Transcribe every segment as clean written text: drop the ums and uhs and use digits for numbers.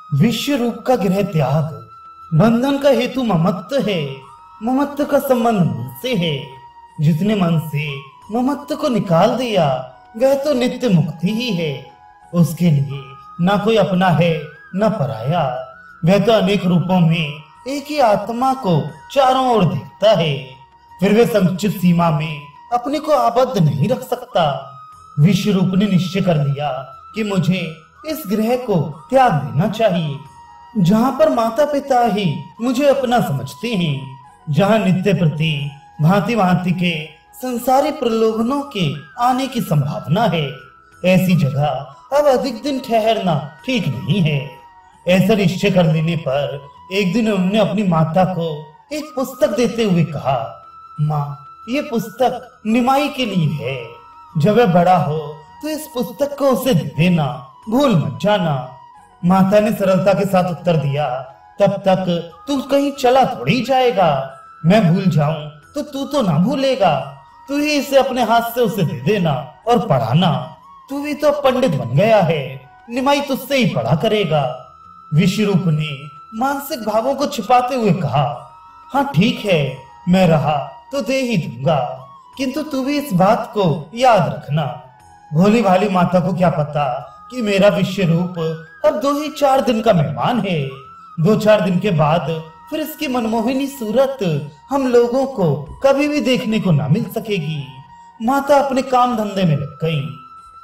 विश्व रूप का गृह त्याग, बंधन का हेतु ममत्व है। ममत्व का संबंध मन से है। जिसने मन से ममत्व को निकाल दिया वह तो नित्य मुक्ति ही है। उसके लिए ना कोई अपना है न पराया। वह तो अनेक रूपों में एक ही आत्मा को चारों ओर देखता है। फिर वह संचित सीमा में अपने को आबद्ध नहीं रख सकता। विश्व रूप ने निश्चय कर लिया कि मुझे इस ग्रह को त्याग देना चाहिए, जहाँ पर माता पिता ही मुझे अपना समझते हैं, जहाँ नित्य प्रति भांति भांति के संसारी प्रलोभनों के आने की संभावना है। ऐसी जगह अब अधिक दिन ठहरना ठीक नहीं है। ऐसा निश्चय कर लेने पर एक दिन उन्होंने अपनी माता को एक पुस्तक देते हुए कहा, माँ, ये पुस्तक निमाई के लिए है। जब वह बड़ा हो तो इस पुस्तक को उसे दे देना, भूल मत जाना। माता ने सरलता के साथ उत्तर दिया, तब तक तू कहीं चला थोड़ी जाएगा। मैं भूल जाऊं तो तू तो ना भूलेगा। तू ही इसे अपने हाथ से उसे दे देना और पढ़ाना। तू भी तो पंडित बन गया है, निमाई तुझसे ही पढ़ा करेगा। विश्वरूप ने मानसिक भावों को छिपाते हुए कहा, हाँ ठीक है, मैं रहा तो दे ही दूंगा, किंतु तू भी इस बात को याद रखना। भोली भाली माता को क्या पता कि मेरा विश्वरूप अब 2 ही 4 दिन का मेहमान है। 2-4 दिन के बाद फिर इसकी मनमोहिनी सूरत हम लोगों को कभी भी देखने को ना मिल सकेगी। माता अपने काम धंधे में लग गई।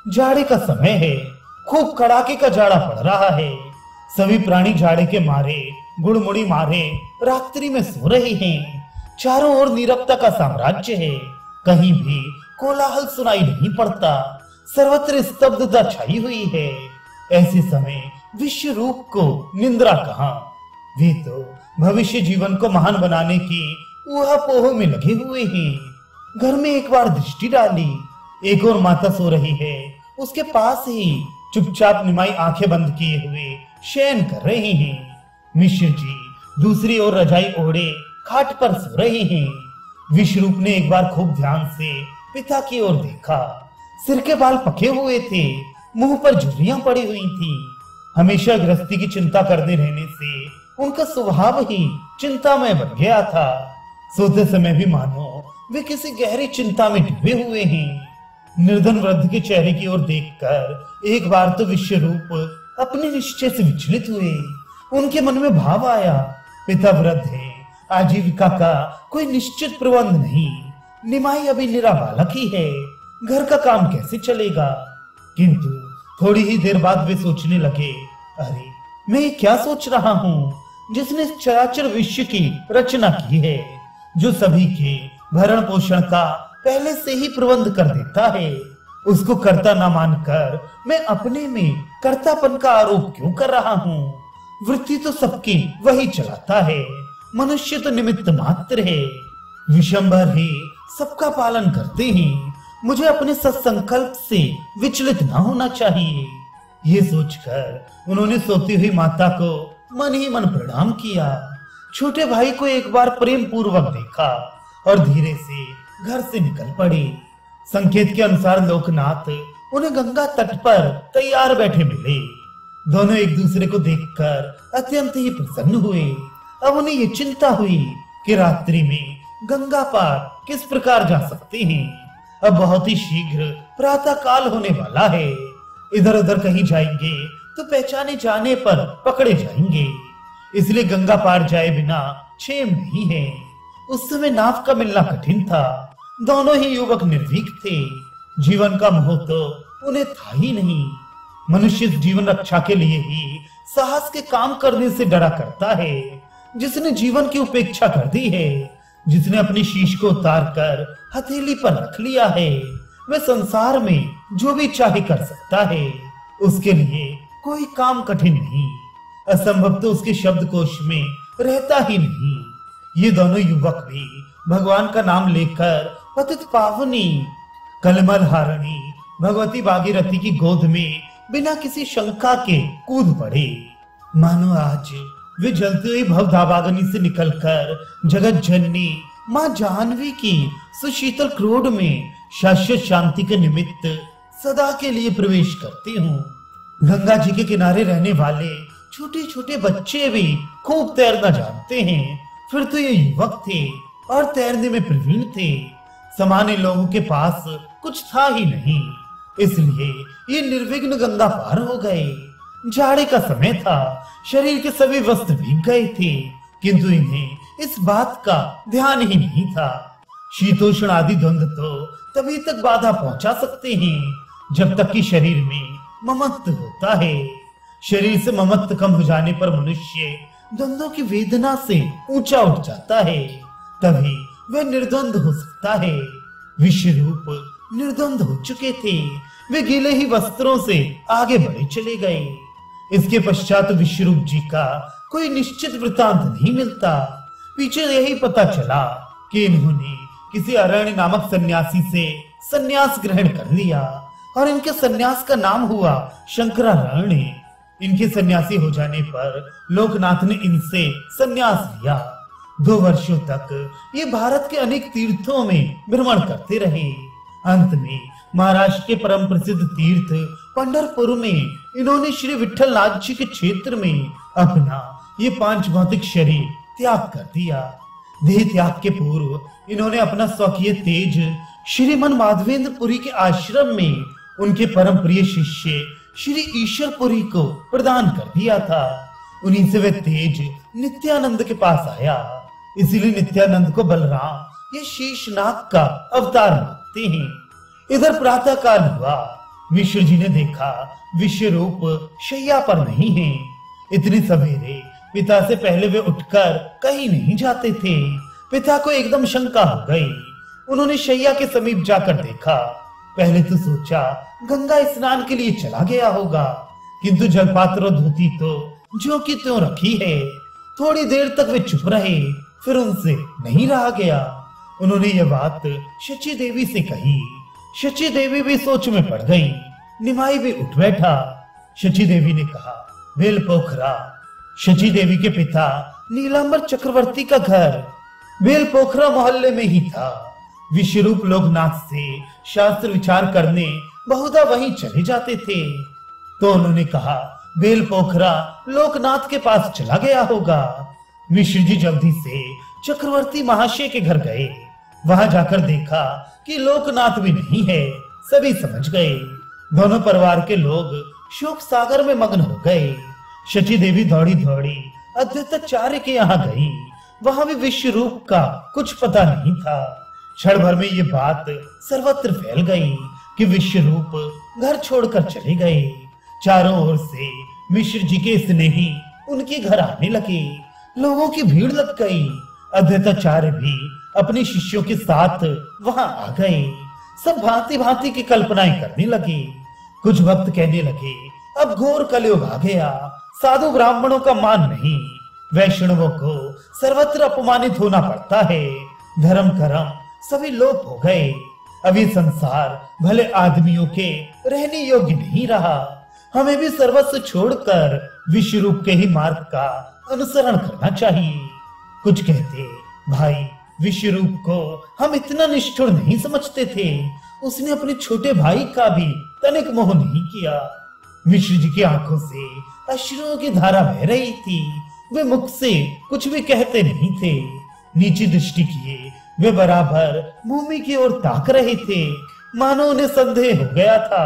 जाड़े का समय है, खूब कड़ाके का जाड़ा पड़ रहा है। सभी प्राणी जाड़े के मारे गुड़मुड़ी मारे रात्रि में सो रहे हैं। चारों ओर नीरवता का साम्राज्य है। कहीं भी कोलाहल सुनाई नहीं पड़ता। सर्वत्र स्तब्धता छाई हुई है। ऐसे समय विश्व रूप को निंद्रा कहाँ। वे तो भविष्य जीवन को महान बनाने की ऊहापोह में लगे हुए हैं। घर में एक बार दृष्टि डाली, एक और माता सो रही है। उसके पास ही चुपचाप निमाई आंखें बंद किए हुए शयन कर रहे हैं। मिश्र जी दूसरी ओर रजाई ओढ़े खाट पर सो रहे हैं। विश्वरूप ने एक बार खूब ध्यान से पिता की ओर देखा। सिर के बाल पके हुए थे, मुंह पर झुर्रियां पड़ी हुई थी। हमेशा गृहस्थी की चिंता करते रहने से उनका स्वभाव ही चिंतामय बन गया था। सोते समय भी मानो वे किसी गहरी चिंता में डूबे हुए हैं। निर्धन वृद्ध के चेहरे की ओर देखकर एक बार तो विश्वरूप अपने निश्चय से विचलित हुए। उनके मन में भाव आया, पिता वृद्ध है, आजीविका का कोई निश्चित प्रबंध नहीं। निमाई अभी निरा बालक ही है, घर का काम कैसे चलेगा। किंतु थोड़ी ही देर बाद वे सोचने लगे, अरे मैं ये क्या सोच रहा हूँ, जिसने चराचर विश्व की रचना की है, जो सभी के भरण पोषण का पहले से ही प्रबंध कर देता है, उसको कर्ता न मानकर मैं अपने में कर्तापन का आरोप क्यों कर रहा हूँ। वृत्ति तो सबकी वही चलाता है, मनुष्य तो निमित्त मात्र है। विशंबर ही सबका पालन करते हैं। मुझे अपने सत्संकल्प से विचलित ना होना चाहिए। ये सोचकर उन्होंने सोती हुई माता को मन ही मन प्रणाम किया। छोटे भाई को एक बार प्रेम पूर्वक देखा और धीरे से घर से निकल पड़े। संकेत के अनुसार लोकनाथ उन्हें गंगा तट पर तैयार बैठे मिले। दोनों एक दूसरे को देखकर अत्यंत ही प्रसन्न हुए। अब उन्हें ये चिंता हुई कि रात्रि में गंगा पार किस प्रकार जा सकते हैं। अब बहुत ही शीघ्र प्रातः काल होने वाला है। इधर उधर कहीं जाएंगे तो पहचाने जाने पर पकड़े जाएंगे, इसलिए गंगा पार जाए बिना क्षेम नहीं है। उस समय नाव का मिलना कठिन था। दोनों ही युवक निर्भीक थे। जीवन का मोह तो उन्हें था ही नहीं। मनुष्य जीवन रक्षा के लिए ही साहस के काम करने से डरा करता है। जिसने जीवन की उपेक्षा कर दी है, जिसने अपनी शीश को उतार कर हथेली पर रख लिया है, वह संसार में जो भी चाहे कर सकता है। उसके लिए कोई काम कठिन नहीं, असंभव तो उसके शब्दकोश में रहता ही नहीं। ये दोनों युवक भी भगवान का नाम लेकर पतित पावनी कलमल हारणी भगवती भागीरथी की गोद में बिना किसी शंका के कूद पड़े। मानो आज वे जलती हुई भवधावाग्नि से निकलकर जगत जननी माँ जाह्नवी की सुशीतल क्रोध में शाश्वत शांति के निमित्त सदा के लिए प्रवेश करती हूँ। गंगा जी के किनारे रहने वाले छोटे छोटे बच्चे भी खूब तैरना जानते हैं, फिर तो ये युवक थे और तैरने में प्रवीण थे। सामान्य लोगों के पास कुछ था ही नहीं, इसलिए ये निर्विघ्न गंगा पार हो गए। जाड़े का समय था, शरीर के सभी वस्त्र भीग गए थे, किंतु इन्हें इस बात का ध्यान ही नहीं था। शीतोष्ण आदि द्वंद्व तो तभी तक बाधा पहुंचा सकते हैं जब तक कि शरीर में ममत्व होता है। शरीर से ममत्व कम हो जाने पर मनुष्य द्वंद्वों की वेदना से ऊंचा उठ जाता है, तभी वह निर्द्वंद हो सकता है। विश्वरूप निर्द्वंद हो चुके थे, वे गीले ही वस्त्रों से आगे बढ़े चले गए। इसके पश्चात विश्वरूप जी का कोई निश्चित वृतांत नहीं मिलता। पीछे यही पता चला कि इन्होंने किसी अरण्य नामक सन्यासी से सन्यास ग्रहण कर लिया और इनके सन्यास का नाम हुआ शंकरारण्य। इनके सन्यासी हो जाने पर लोकनाथ ने इनसे सन्यास लिया। 2 वर्षों तक ये भारत के अनेक तीर्थों में भ्रमण करते रहे। अंत में महाराष्ट्र के परम प्रसिद्ध तीर्थ पंढरपुर में इन्होंने श्री विठल नाथ जी के क्षेत्र में अपना ये 5 भौतिक शरीर त्याग कर दिया। देह त्याग के पूर्व इन्होंने अपना स्वकीय तेज श्रीमन माधवेंद्रपुरी के आश्रम में उनके परम प्रिय शिष्य श्री ईश्वरपुरी को प्रदान कर दिया था। उन्हीं से वह तेज नित्यानंद के पास आया, इसीलिए नित्यानंद को बलराम ये शेषनाग का अवतार मानते हैं। इधर प्रातः काल हुआ, मिश्र जी ने देखा विश्वरूप शैया पर नहीं है। इतनी सवेरे पिता से पहले वे उठकर कहीं नहीं जाते थे। पिता को एकदम शंका हो गई। उन्होंने शैया के समीप जाकर देखा। पहले तो सोचा गंगा स्नान के लिए चला गया होगा, किंतु जलपात्र और धोती तो जो की त्यों रखी है। थोड़ी देर तक वे चुप रहे, फिर उनसे नहीं रहा गया। उन्होंने यह बात शची देवी से कही। शची देवी भी सोच में पड़ गई। निमाई भी उठ बैठा। शची देवी ने कहा, बेल पोखरा। शची देवी के पिता नीलांबर चक्रवर्ती का घर बेल पोखरा मोहल्ले में ही था। विश्वरूप लोकनाथ से शास्त्र विचार करने बहुधा वहीं चले जाते थे। तो उन्होंने कहा, बेल पोखरा लोकनाथ के पास चला गया होगा। मिश्र जी जल्दी से चक्रवर्ती महाशय के घर गए। वहां जाकर देखा कि लोकनाथ भी नहीं है। सभी समझ गए। दोनों परिवार के लोग शोक सागर में मग्न हो गए। शची देवी दौड़ी दौड़ी अद्वैताचार्य के यहाँ गई। वहां भी विश्वरूप का कुछ पता नहीं था। क्षण भर में ये बात सर्वत्र फैल गई कि विश्वरूप घर छोड़कर चले गए। चारों ओर से मिश्र जी के स्नेही उनके घर आने लगे। लोगों की भीड़ लग गई। अद्वैताचार्य भी अपने शिष्यों के साथ वहां आ गए। सब भांति भांति की कल्पनाएं करने लगे। कुछ भक्त कहने लगे, अब घोर कलयुग आ गया। साधु ब्राह्मणों का मान नहीं, वैष्णवों को सर्वत्र अपमानित होना पड़ता है। धर्म कर्म सभी लोप हो गए। अब ये संसार भले आदमियों के रहने योग्य नहीं रहा। हमें भी सर्वस्व छोड़कर विश्वरूप के ही मार्ग का अनुसरण करना चाहिए। कुछ कहते, भाई विश्वरूप को हम इतना निष्ठुर नहीं समझते थे। उसने अपने छोटे भाई का भी तनिक मोह नहीं किया। मिश्र जी की आंखों से अश्रुओं की धारा बह रही थी। वे मुख से कुछ भी कहते नहीं थे। नीची दृष्टि किए वे बराबर भूमि की ओर ताक रहे थे, मानो उन्हें संदेह हो गया था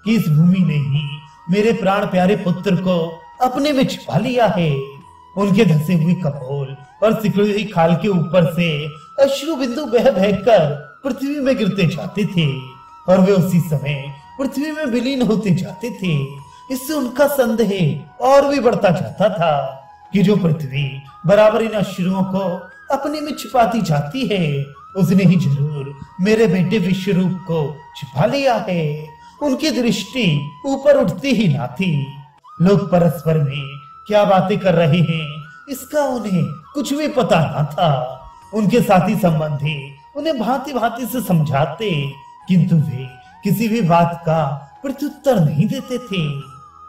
कि इस भूमि ने ही मेरे प्राण प्यारे पुत्र को अपने में छिपा लिया है। उनके धसे हुए कपोल और सिकुड़ी हुई खाल के ऊपर से अश्रु बिंदु बह बहकर पृथ्वी में गिरते जाते थे और वे उसी समय पृथ्वी में विलीन होते जाते थे। इससे उनका संदेह और भी बढ़ता जाता था कि जो पृथ्वी बराबर इन अश्रुओं को अपने में छिपाती जाती है, उसने ही जरूर मेरे बेटे विश्वरूप को छिपा लिया है। उनकी दृष्टि ऊपर उठती ही ना थी। लोग परस्पर में क्या बातें कर रहे हैं इसका उन्हें कुछ भी पता ना था। उनके साथी संबंधी उन्हें भांति भांति से समझाते, किंतु वे किसी भी बात का प्रत्युत्तर नहीं देते थे।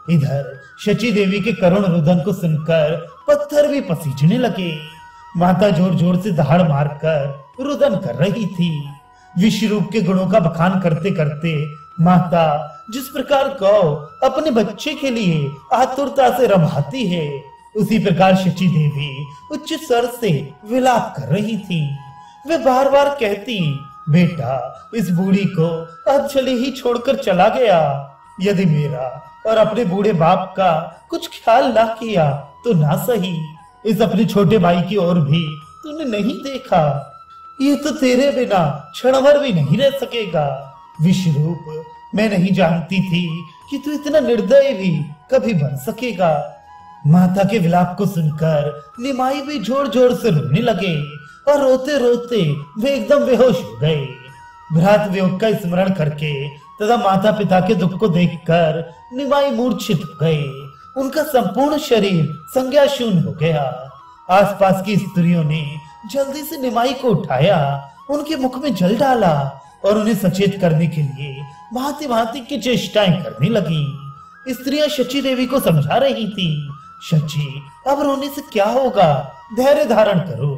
इधर शची देवी के करुण रुदन को सुनकर पत्थर भी पसीजने लगे। माता जोर जोर से दहाड़ मारकर रुदन कर रही थी। विश्वरूप के गुणों का बखान करते करते माता जिस प्रकार गौ अपने बच्चे के लिए आतुरता से रभाती है, उसी प्रकार शची देवी उच्च स्वर से विलाप कर रही थी। वे बार बार कहती, बेटा इस बूढ़ी को अब चले ही छोड़कर चला गया। यदि मेरा और अपने बूढ़े बाप का कुछ ख्याल ना किया तो ना सही, इस अपने छोटे भाई की ओर भी तूने नहीं देखा। ये तो तेरे बिना क्षण भर भी नहीं रह सकेगा। विश्वरूप, मैं नहीं जानती थी कि तू इतना निर्दयी भी कभी बन सकेगा। माता के विलाप को सुनकर निमाई भी जोर जोर से रोने लगे और रोते रोते वे एकदम बेहोश हो गए। भ्रात वियोग का स्मरण करके तथा माता पिता के दुख को देखकर निमाई मूर्छित हो गए। उनका संपूर्ण शरीर संज्ञा शून्य हो गया। आसपास की स्त्रियों ने जल्दी से निमाई को उठाया, उनके मुख में जल डाला और उन्हें सचेत करने के लिए भांति भांति की चेष्टाएं करने लगी। स्त्रियां शची देवी को समझा रही थी, शची अब रोने से क्या होगा, धैर्य धारण करो।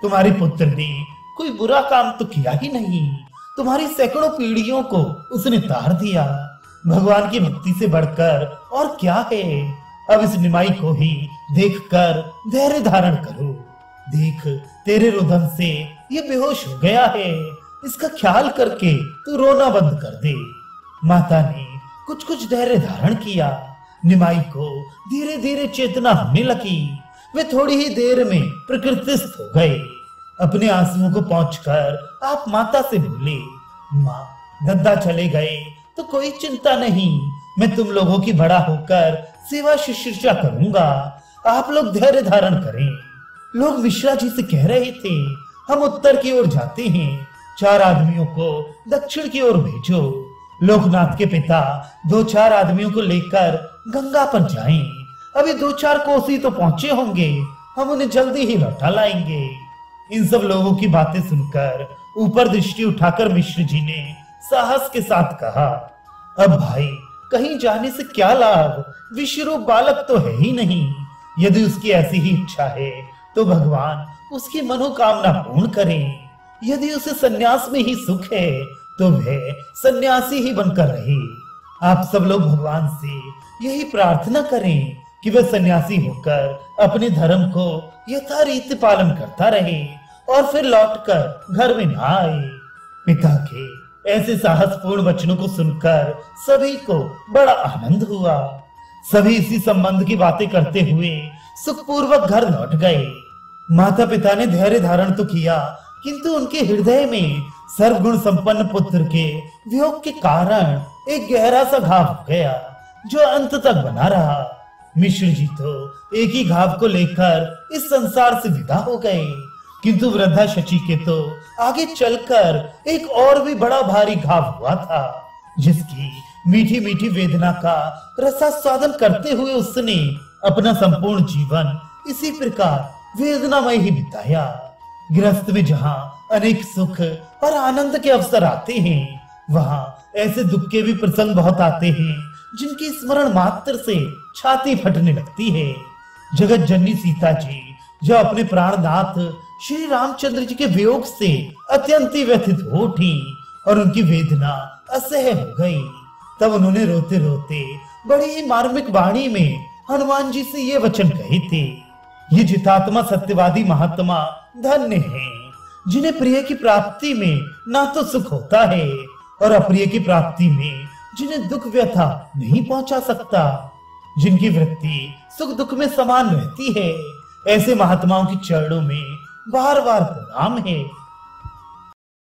तुम्हारे पुत्र ने कोई बुरा काम तो किया ही नहीं, तुम्हारी सैकड़ों पीढ़ियों को उसने तार दिया। भगवान की भक्ति से बढ़कर और क्या है। अब इस निमाई को ही देखकर धैर्य धारण करो। देख, तेरे रुदन से ये बेहोश हो गया है, इसका ख्याल करके तू रोना बंद कर दे। माता ने कुछ कुछ धैर्य धारण किया। निमाई को धीरे धीरे चेतना होने लगी। वे थोड़ी ही देर में प्रकृतिस्थ हो गए। अपने आंसुओं को पहुंचकर आप माता से बोले, माँ, दद्दा चले गए तो कोई चिंता नहीं, मैं तुम लोगों की बड़ा होकर सेवा शुश्रूषा करूंगा। आप लोग धैर्य धारण करें। लोग मिश्रा जी से कह रहे थे, हम उत्तर की ओर जाते हैं, 4 आदमियों को दक्षिण की ओर भेजो। लोकनाथ के पिता 2-4 आदमियों को लेकर गंगा पर जाएं। अभी 2-4 कोसी तो पहुंचे होंगे, हम उन्हें जल्दी ही लौटा लाएंगे। इन सब लोगों की बातें सुनकर ऊपर दृष्टि उठाकर मिश्र जी ने साहस के साथ कहा, अब भाई कहीं जाने से क्या लाभ, विश्वरूप बालक तो है ही नहीं। यदि उसकी ऐसी ही इच्छा है तो भगवान उसकी मनोकामना पूर्ण करें। यदि उसे सन्यास में ही सुख है तो वह सन्यासी ही बनकर रहे। आप सब लोग भगवान से यही प्रार्थना करें कि वह सन्यासी होकर अपने धर्म को यथारीति पालन करता रहे और फिर लौटकर घर में ना आए। पिता के ऐसे साहसपूर्ण वचनों को सुनकर सभी को बड़ा आनंद हुआ। सभी इसी संबंध की बातें करते हुए सुखपूर्वक घर लौट गए। माता पिता ने धैर्य धारण तो किया, किंतु उनके हृदय में सर्वगुण संपन्न पुत्र के वियोग के कारण एक गहरा सा घाव हो गया, जो अंत तक बना रहा। मिश्र जी तो एक ही घाव को लेकर इस संसार से विदा हो गए, किंतु वृद्धा शची के तो आगे चलकर एक और भी बड़ा भारी घाव हुआ था, जिसकी मीठी मीठी वेदना का रसास्वादन करते हुए उसने अपना संपूर्ण जीवन इसी प्रकार वेदनामय ही बिताया। गृहस्थ में जहाँ अनेक सुख और आनंद के अवसर आते हैं, वहाँ ऐसे दुख के भी प्रसंग बहुत आते हैं, जिनकी स्मरण मात्र से छाती फटने लगती है। जगत जननी सीता जी जो अपने प्राणनाथ श्री रामचंद्र जी के वियोग से अत्यंत व्यथित हो उठी और उनकी वेदना असह्य हो गई। तब उन्होंने रोते रोते बड़ी ही मार्मिक वाणी में हनुमान जी से ये वचन कहे थे, ये जितात्मा सत्यवादी महात्मा धन्य हैं, जिन्हें प्रिय की प्राप्ति में ना तो सुख होता है और अप्रिय की प्राप्ति में जिन्हें दुख व्यथा नहीं पहुंचा सकता, जिनकी वृत्ति सुख दुख में समान रहती है। ऐसे महात्माओं के चरणों में बार बार प्रणाम है।